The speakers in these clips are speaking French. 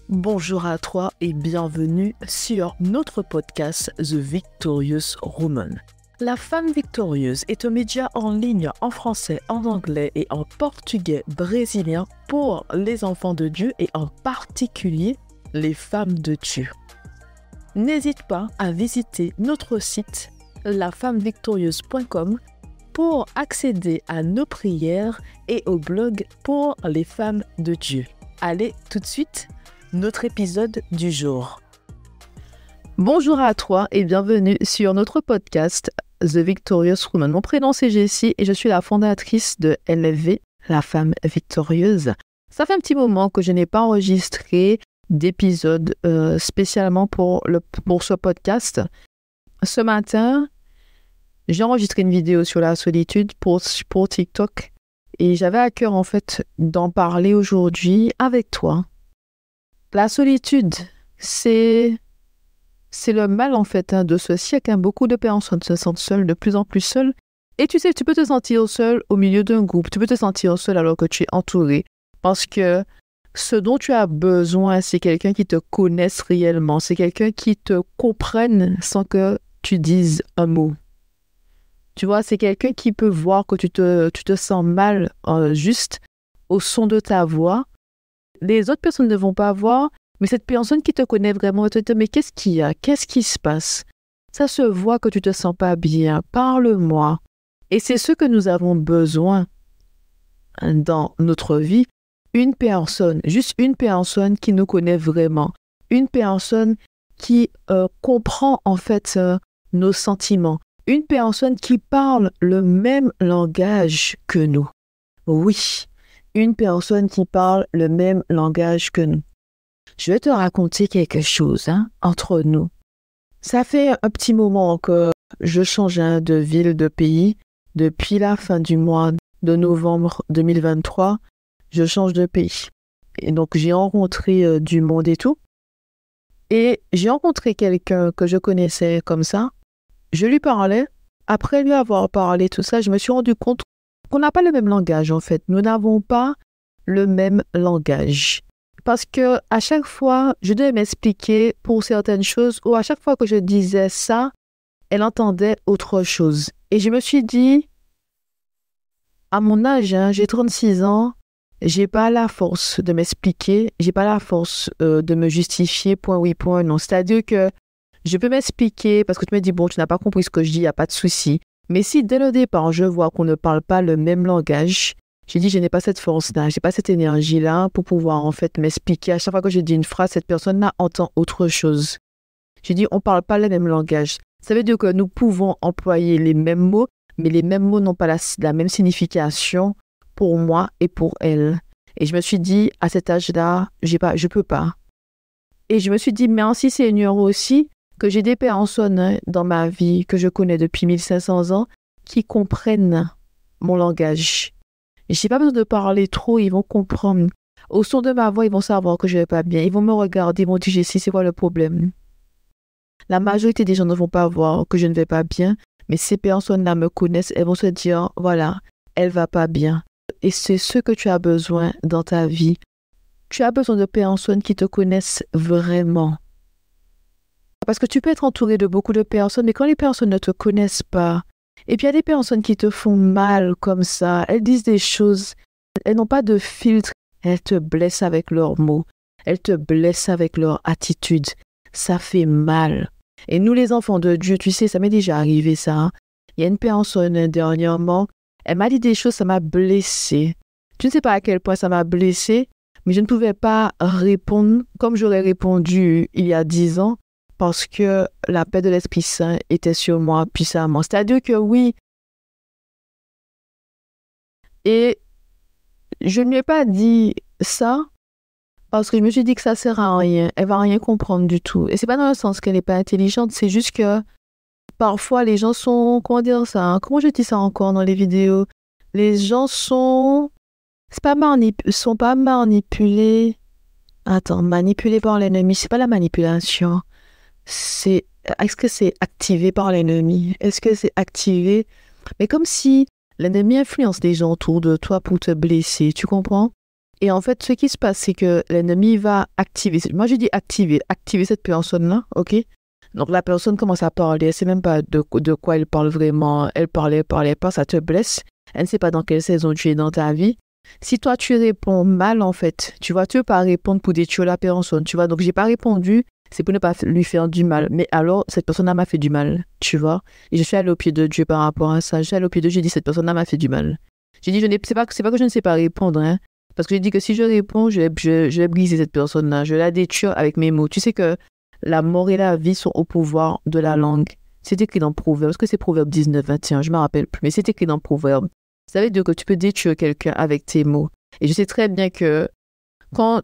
Bonjour à toi et bienvenue sur notre podcast The Victorious Woman. La femme victorieuse est un média en ligne en français, en anglais et en portugais brésilien pour les enfants de Dieu et en particulier les femmes de Dieu. N'hésite pas à visiter notre site lafemmevictorieuse.com pour accéder à nos prières et au blog pour les femmes de Dieu. Allez, tout de suite, notre épisode du jour. Bonjour à toi et bienvenue sur notre podcast The Victorious Woman. Mon prénom c'est Jessie et je suis la fondatrice de LFV, la femme victorieuse. Ça fait un petit moment que je n'ai pas enregistré d'épisode spécialement pour ce podcast. Ce matin, j'ai enregistré une vidéo sur la solitude pour TikTok et j'avais à cœur en fait d'en parler aujourd'hui avec toi. La solitude, c'est le mal en fait de ce siècle. Beaucoup de personnes se sentent seules, de plus en plus seules. Et tu sais, tu peux te sentir seul au milieu d'un groupe. Tu peux te sentir seul alors que tu es entouré. Parce que ce dont tu as besoin, c'est quelqu'un qui te connaisse réellement. C'est quelqu'un qui te comprenne sans que tu dises un mot. Tu vois, c'est quelqu'un qui peut voir que tu te sens mal juste au son de ta voix. Les autres personnes ne vont pas voir, mais cette personne qui te connaît vraiment va te dire « Mais qu'est-ce qu'il y a? Qu'est-ce qui se passe? Ça se voit que tu te sens pas bien. Parle-moi. » Et c'est ce que nous avons besoin dans notre vie. Une personne, juste une personne qui nous connaît vraiment. Une personne qui comprend en fait nos sentiments. Une personne qui parle le même langage que nous. Oui, une personne qui parle le même langage que nous. Je vais te raconter quelque chose entre nous. Ça fait un petit moment que je change de ville, de pays. Depuis la fin du mois de novembre 2023, je change de pays. Et donc, j'ai rencontré du monde et tout. Et j'ai rencontré quelqu'un que je connaissais comme ça. Je lui parlais. Après lui avoir parlé tout ça, je me suis rendu compte qu'on n'a pas le même langage en fait. Nous n'avons pas le même langage. Parce que à chaque fois, je devais m'expliquer pour certaines choses ou à chaque fois que je disais ça, elle entendait autre chose. Et je me suis dit, à mon âge, j'ai 36 ans, j'ai pas la force de m'expliquer, j'ai pas la force de me justifier, point oui, point non. C'est-à-dire que je peux m'expliquer parce que tu me dis, bon, tu n'as pas compris ce que je dis, il n'y a pas de souci. Mais si dès le départ, je vois qu'on ne parle pas le même langage, j'ai dit, je n'ai pas cette force-là, je n'ai pas cette énergie-là pour pouvoir en fait m'expliquer. À chaque fois que je dis une phrase, cette personne-là entend autre chose. J'ai dit, on ne parle pas le même langage. Ça veut dire que nous pouvons employer les mêmes mots, mais les mêmes mots n'ont pas la même signification pour moi et pour elle. Et je me suis dit, à cet âge-là, je ne peux pas. Et je me suis dit, merci Seigneur aussi, que j'ai des personnes dans ma vie que je connais depuis 1500 ans qui comprennent mon langage. Je n'ai pas besoin de parler trop, ils vont comprendre. Au son de ma voix, ils vont savoir que je ne vais pas bien. Ils vont me regarder, ils vont dire, Jessie, c'est quoi le problème? La majorité des gens ne vont pas voir que je ne vais pas bien, mais ces personnes-là me connaissent, elles vont se dire, voilà, elle ne va pas bien. Et c'est ce que tu as besoin dans ta vie. Tu as besoin de personnes qui te connaissent vraiment. Parce que tu peux être entouré de beaucoup de personnes, mais quand les personnes ne te connaissent pas, et puis il y a des personnes qui te font mal comme ça, elles disent des choses, elles n'ont pas de filtre, elles te blessent avec leurs mots, elles te blessent avec leur attitude. Ça fait mal. Et nous les enfants de Dieu, tu sais, ça m'est déjà arrivé ça. Il y a une personne dernièrement, elle m'a dit des choses, ça m'a blessée. Tu ne sais pas à quel point ça m'a blessée, mais je ne pouvais pas répondre comme j'aurais répondu il y a 10 ans. Parce que la paix de l'Esprit Saint était sur moi puissamment. C'est-à-dire que oui. Et je ne lui ai pas dit ça parce que je me suis dit que ça ne sert à rien. Elle ne va rien comprendre du tout. Et ce n'est pas dans le sens qu'elle n'est pas intelligente. C'est juste que parfois les gens sont... Comment dire ça? Comment je dis ça encore dans les vidéos? Les gens sont... sont pas manipulés. Attends, manipulés par l'ennemi. Ce n'est pas la manipulation. Est-ce que c'est activé par l'ennemi? Est-ce que c'est activé? Mais comme si l'ennemi influence les gens autour de toi pour te blesser, tu comprends? Et en fait, ce qui se passe, c'est que l'ennemi va activer. Moi, je dis activer cette personne-là, ok? Donc, la personne commence à parler. Elle ne sait même pas de quoi elle parle vraiment. Elle parlait pas, ça te blesse. Elle ne sait pas dans quelle saison tu es dans ta vie. Si toi, tu réponds mal, en fait, tu vois, tu ne veux pas répondre pour détruire la personne, tu vois. Donc, je n'ai pas répondu, c'est pour ne pas lui faire du mal. Mais alors, cette personne-là m'a fait du mal, tu vois. Et je suis allée au pied de Dieu par rapport à ça. Je suis allée au pied de Dieu, j'ai dit, cette personne-là m'a fait du mal. J'ai dit, c'est pas que je ne sais pas répondre, hein. Parce que j'ai dit que si je réponds, je vais briser cette personne-là. Je vais la détruire avec mes mots. Tu sais que la mort et la vie sont au pouvoir de la langue. C'est écrit dans Proverbe. Est-ce que c'est Proverbe 19, 21? Je ne me rappelle plus. Mais c'est écrit dans Proverbe. Ça veut dire que tu peux détruire quelqu'un avec tes mots. Et je sais très bien que quand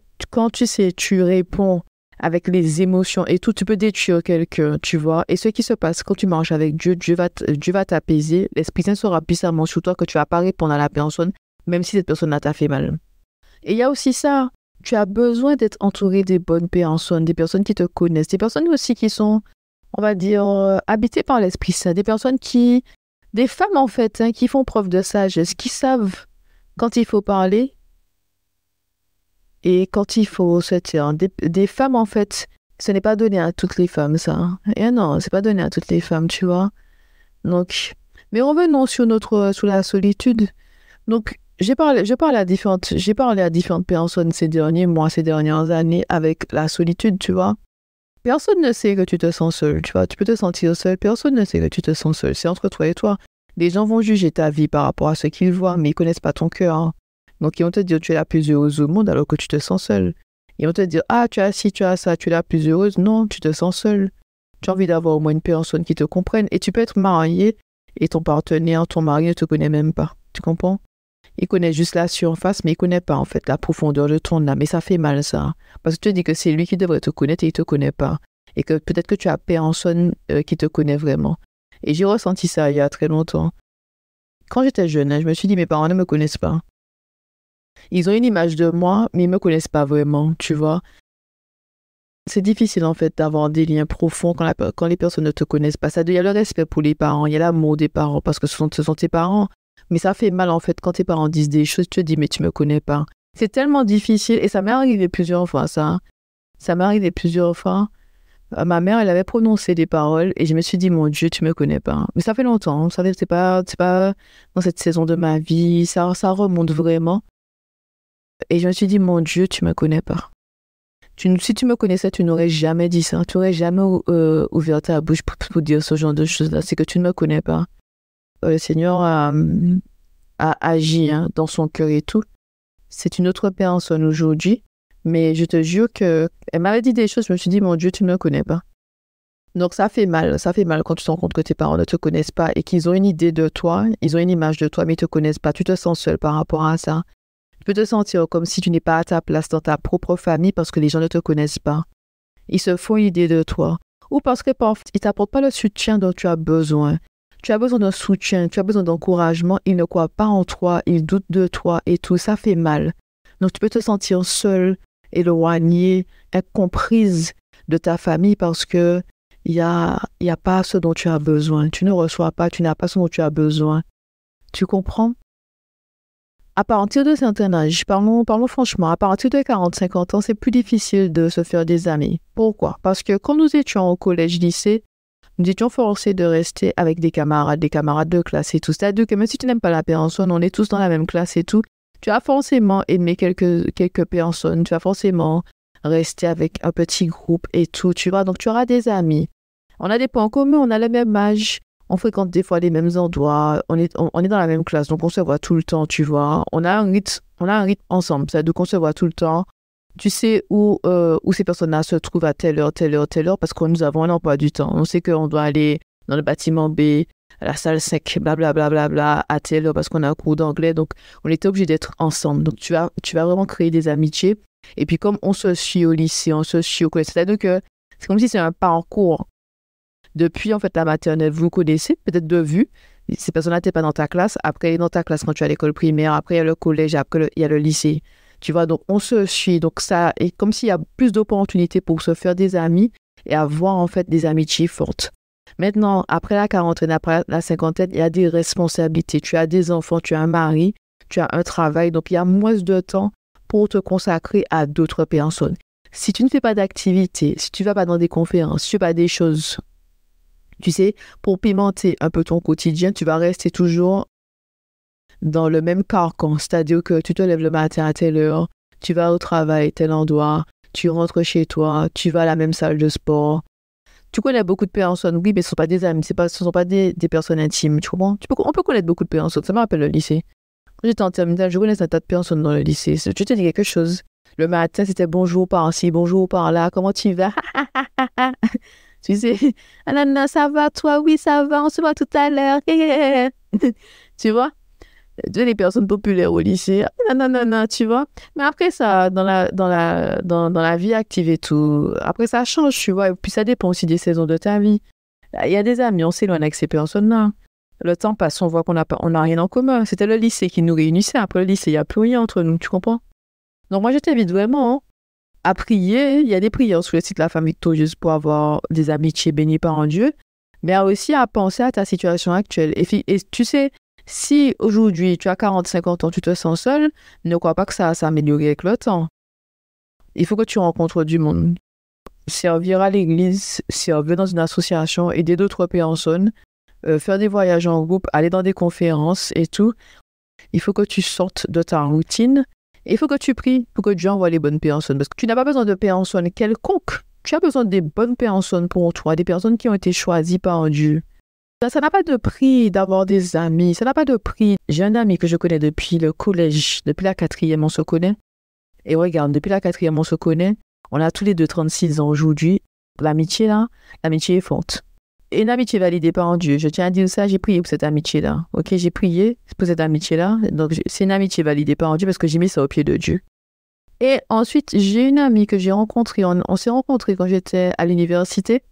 tu sais, tu réponds avec les émotions et tout, tu peux détruire quelqu'un, tu vois. Et ce qui se passe quand tu marches avec Dieu, Dieu va t'apaiser. L'Esprit Saint sera puissamment sur toi que tu ne vas pas répondre à la personne, même si cette personne t'a fait mal. Et il y a aussi ça. Tu as besoin d'être entouré des bonnes personnes, des personnes qui te connaissent, des personnes aussi qui sont, on va dire, habitées par l'Esprit Saint, des femmes en fait, hein, qui font preuve de sagesse, qui savent quand il faut parler et quand il faut se taire. Des femmes en fait, ce n'est pas donné à toutes les femmes ça. Et non, c'est pas donné à toutes les femmes, tu vois. Donc, mais revenons sur la solitude. Donc, j'ai parlé à différentes personnes ces derniers mois, ces dernières années avec la solitude, tu vois. Personne ne sait que tu te sens seul, tu vois. Tu peux te sentir seul, personne ne sait que tu te sens seul. C'est entre toi et toi. Les gens vont juger ta vie par rapport à ce qu'ils voient, mais ils ne connaissent pas ton cœur, hein. Donc, ils vont te dire tu es la plus heureuse au monde alors que tu te sens seule. Ils vont te dire ah, tu as ci, tu as ça, tu es la plus heureuse. Non, tu te sens seule. Tu as envie d'avoir au moins une personne qui te comprenne. Et tu peux être marié et ton partenaire, ton mari ne te connaît même pas. Tu comprends? Il connaît juste la surface, mais il ne connaît pas en fait la profondeur de ton âme. Mais ça fait mal ça. Parce que tu te dis que c'est lui qui devrait te connaître et il ne te connaît pas. Et que peut-être que tu as personne qui te connaît vraiment. Et j'ai ressenti ça il y a très longtemps. Quand j'étais jeune, je me suis dit mes parents ne me connaissent pas. Ils ont une image de moi, mais ils ne me connaissent pas vraiment, tu vois. C'est difficile en fait d'avoir des liens profonds quand les personnes ne te connaissent pas. Il y a le respect pour les parents, il y a l'amour des parents parce que ce sont tes parents. Mais ça fait mal en fait quand tes parents disent des choses, tu te dis mais tu me connais pas. C'est tellement difficile et ça m'est arrivé plusieurs fois ça. Ça m'est arrivé plusieurs fois. Ma mère, elle avait prononcé des paroles et je me suis dit mon Dieu, tu me connais pas. Mais ça fait longtemps, c'est pas dans cette saison de ma vie, ça remonte vraiment. Et je me suis dit mon Dieu, tu me connais pas. Si tu me connaissais, tu n'aurais jamais dit ça. Tu n'aurais jamais ouvert ta bouche pour dire ce genre de choses-là. C'est que tu ne me connais pas. Le Seigneur a agi dans son cœur et tout. C'est une autre personne aujourd'hui. Mais je te jure qu'elle m'avait dit des choses. Je me suis dit, mon Dieu, tu ne me connais pas. Donc ça fait mal. Ça fait mal quand tu te rends compte que tes parents ne te connaissent pas et qu'ils ont une idée de toi. Ils ont une image de toi, mais ils ne te connaissent pas. Tu te sens seul par rapport à ça. Tu peux te sentir comme si tu n'es pas à ta place dans ta propre famille parce que les gens ne te connaissent pas. Ils se font une idée de toi. Ou parce que parfois, ils ne t'apportent pas le soutien dont tu as besoin. Tu as besoin d'un soutien, tu as besoin d'encouragement. Ils ne croient pas en toi, ils doutent de toi et tout. Ça fait mal. Donc, tu peux te sentir seule, éloignée, incomprise de ta famille parce que il y a pas ce dont tu as besoin. Tu ne reçois pas, tu n'as pas ce dont tu as besoin. Tu comprends? À partir de certain âge, parlons franchement, à partir de 40-50 ans, c'est plus difficile de se faire des amis. Pourquoi? Parce que quand nous étions au collège-lycée, nous étions forcés de rester avec des camarades de classe et tout. C'est-à-dire que même si tu n'aimes pas la personne, on est tous dans la même classe et tout, tu as forcément aimé quelques personnes, tu vas forcément rester avec un petit groupe et tout, tu vois. Donc, tu auras des amis. On a des points communs, on a le même âge. On fréquente des fois les mêmes endroits, on est dans la même classe, donc on se voit tout le temps, tu vois. On a un rythme ensemble, c'est-à-dire qu'on se voit tout le temps. Tu sais où ces personnes-là se trouvent à telle heure, parce que nous avons un emploi du temps. On sait qu'on doit aller dans le bâtiment B, à la salle 5, blablabla, à telle heure, parce qu'on a un cours d'anglais. Donc, on était obligés d'être ensemble. Donc, tu vas vraiment créer des amitiés. Et puis, comme on se suit au lycée, on se suit au collège, c'est-à-dire que c'est comme si c'est un parcours. Depuis, en fait, la maternelle, vous connaissez peut-être de vue. Ces personnes-là n'étaient pas dans ta classe. Après, dans ta classe quand tu es à l'école primaire. Après, il y a le collège. Après, il y a le lycée. Tu vois, donc on se suit. Donc, ça est comme s'il y a plus d'opportunités pour se faire des amis et avoir, en fait, des amitiés fortes. Maintenant, après la quarantaine, après la cinquantaine, il y a des responsabilités. Tu as des enfants, tu as un mari, tu as un travail. Donc, il y a moins de temps pour te consacrer à d'autres personnes. Si tu ne fais pas d'activité, si tu ne vas pas dans des conférences, si tu ne fais pas des choses, tu sais, pour pimenter un peu ton quotidien, tu vas rester toujours dans le même carcan. C'est-à-dire que tu te lèves le matin à telle heure, tu vas au travail, tel endroit, tu rentres chez toi, tu vas à la même salle de sport. Tu connais beaucoup de personnes, oui, mais ce ne sont pas des amis, ce ne sont pas des personnes intimes, tu comprends? On peut connaître beaucoup de personnes, ça me rappelle le lycée. Quand j'étais en terminale, je connaissais un tas de personnes dans le lycée. Je te dis quelque chose. Le matin, c'était bonjour par-ci, bonjour par-là, comment tu vas? Tu sais, ah non, non, ça va, toi, oui, ça va, on se voit tout à l'heure. Tu vois? Les personnes populaires au lycée, ah non, non, non, non, tu vois? Mais après ça, dans la vie active et tout, après ça change, tu vois? Et puis ça dépend aussi des saisons de ta vie. Il y a des amis, on s'éloigne avec ces personnes-là. Le temps passe, on voit qu'on n'a rien en commun. C'était le lycée qui nous réunissait. Après le lycée, il n'y a plus rien entre nous, tu comprends? Donc moi, je t'invite vraiment à prier. Il y a des prières sur le site de la Femme Victorieuse pour avoir des amitiés bénies par un Dieu, mais aussi à penser à ta situation actuelle. Et tu sais, si aujourd'hui, tu as 40-50 ans, tu te sens seul, ne crois pas que ça va s'améliorer avec le temps. Il faut que tu rencontres du monde. Servir à l'église, servir dans une association, aider d'autres personnes, faire des voyages en groupe, aller dans des conférences et tout. Il faut que tu sortes de ta routine et il faut que tu pries pour que Dieu envoie les bonnes personnes. Parce que tu n'as pas besoin de personnes quelconques. Tu as besoin des bonnes personnes pour toi, des personnes qui ont été choisies par Dieu. Ça n'a pas de prix d'avoir des amis, ça n'a pas de prix. J'ai un ami que je connais depuis le collège, depuis la 4e, on se connaît. Et regarde, depuis la 4e, on se connaît. On a tous les deux 36 ans aujourd'hui. L'amitié est forte. Et une amitié validée par Dieu. Je tiens à dire ça, j'ai prié pour cette amitié-là. Ok, j'ai prié pour cette amitié-là. Donc, c'est une amitié validée par Dieu parce que j'ai mis ça au pied de Dieu. Et ensuite, j'ai une amie que j'ai rencontrée. On s'est rencontrés quand j'étais à l'université.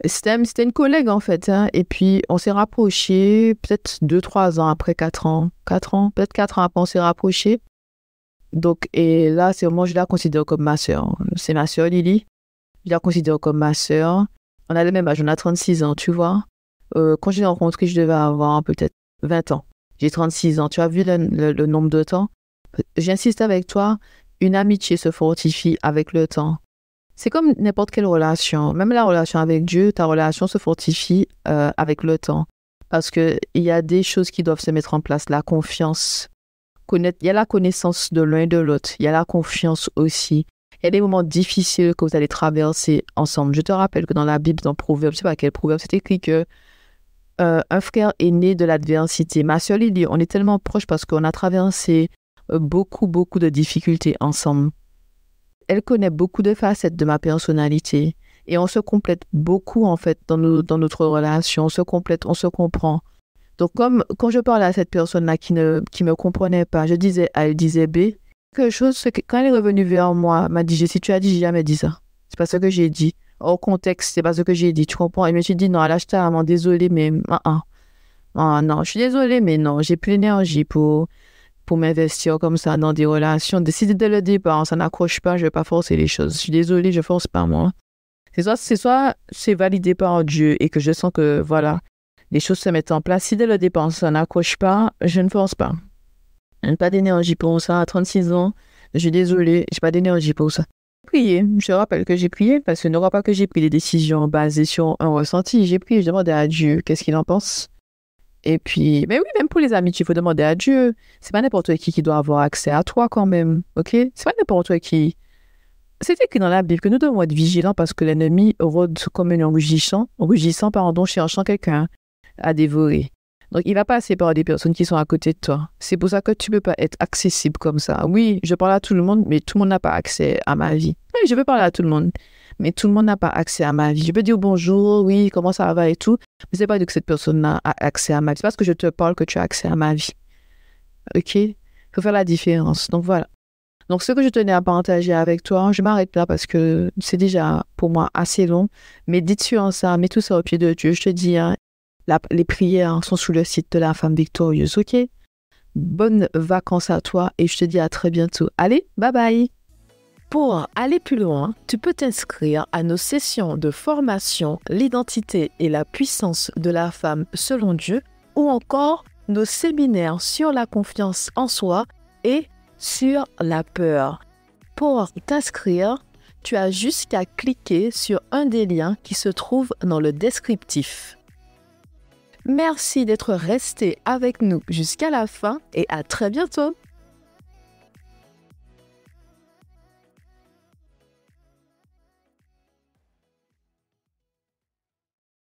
C'était une collègue, en fait. Hein, et puis, on s'est rapprochés peut-être 2-3 ans après, 4 ans. 4 ans, peut-être 4 ans après, on s'est rapprochés. Donc, et là, moi, je la considère comme ma sœur. C'est ma sœur Lily. Je la considère comme ma sœur. On a le même âge, on a 36 ans, tu vois. Quand je l'ai rencontrée, je devais avoir peut-être 20 ans. J'ai 36 ans. Tu as vu le nombre de temps? J'insiste avec toi, une amitié se fortifie avec le temps. C'est comme n'importe quelle relation. Même la relation avec Dieu, ta relation se fortifie avec le temps. Parce qu'il y a des choses qui doivent se mettre en place. La confiance. Il y a la connaissance de l'un et de l'autre. Il y a la confiance aussi. Il y a des moments difficiles que vous allez traverser ensemble. Je te rappelle que dans la Bible, dans Proverbe, je ne sais pas quel Proverbe, c'est écrit que un frère est né de l'adversité. Ma sœur Lily, on est tellement proches parce qu'on a traversé beaucoup de difficultés ensemble. Elle connaît beaucoup de facettes de ma personnalité et on se complète beaucoup en fait dans notre relation. On se complète, on se comprend. Donc quand je parlais à cette personne-là qui me comprenait pas, je disais A, elle disait B. Quelque chose, c'est que quand elle est revenue vers moi, elle m'a dit, si tu as dit, j'ai jamais dit ça. C'est pas ce que j'ai dit. Hors contexte, c'est pas ce que j'ai dit, tu comprends? Et je me suis dit, non, là, je t'ai vraiment désolée, mais non, je suis désolée, mais non, j'ai plus l'énergie pour m'investir comme ça dans des relations. Décider dès le départ, ça n'accroche pas, je vais pas forcer les choses. Je suis désolée, je force pas, moi. C'est soit c'est validé par Dieu et que je sens que, voilà, les choses se mettent en place. Si dès le départ, ça n'accroche pas, je ne force pas. Je n'ai pas d'énergie pour ça. À 36 ans, je suis désolée, je n'ai pas d'énergie pour ça. J'ai prié. Je rappelle que j'ai prié parce que ne crois pas que j'ai pris des décisions basées sur un ressenti. J'ai prié, je demandais à Dieu qu'est-ce qu'il en pense. Et puis, mais oui, même pour les amis, il faut demander à Dieu. C'est pas n'importe qui doit avoir accès à toi quand même, ok? C'est pas n'importe qui. C'est écrit dans la Bible que nous devons être vigilants parce que l'ennemi rôde comme un rugissant, cherchant quelqu'un à dévorer. Donc, il va passer par des personnes qui sont à côté de toi. C'est pour ça que tu ne peux pas être accessible comme ça. Oui, je parle à tout le monde, mais tout le monde n'a pas accès à ma vie. Oui, je peux parler à tout le monde, mais tout le monde n'a pas accès à ma vie. Je peux dire bonjour, oui, comment ça va et tout, mais ce n'est pas que cette personne-là a accès à ma vie. C'est parce que je te parle que tu as accès à ma vie. OK? Il faut faire la différence. Donc, voilà. Donc, ce que je tenais à partager avec toi, je m'arrête là parce que c'est déjà pour moi assez long. Mais dites sur ça, mets tout ça au pied de Dieu. Je te dis, hein, les prières sont sur le site de la Femme Victorieuse, ok? Bonnes vacances à toi et je te dis à très bientôt. Allez, bye bye! Pour aller plus loin, tu peux t'inscrire à nos sessions de formation L'identité et la puissance de la femme selon Dieu ou encore nos séminaires sur la confiance en soi et sur la peur. Pour t'inscrire, tu as juste qu'à cliquer sur un des liens qui se trouve dans le descriptif. Merci d'être resté avec nous jusqu'à la fin et à très bientôt!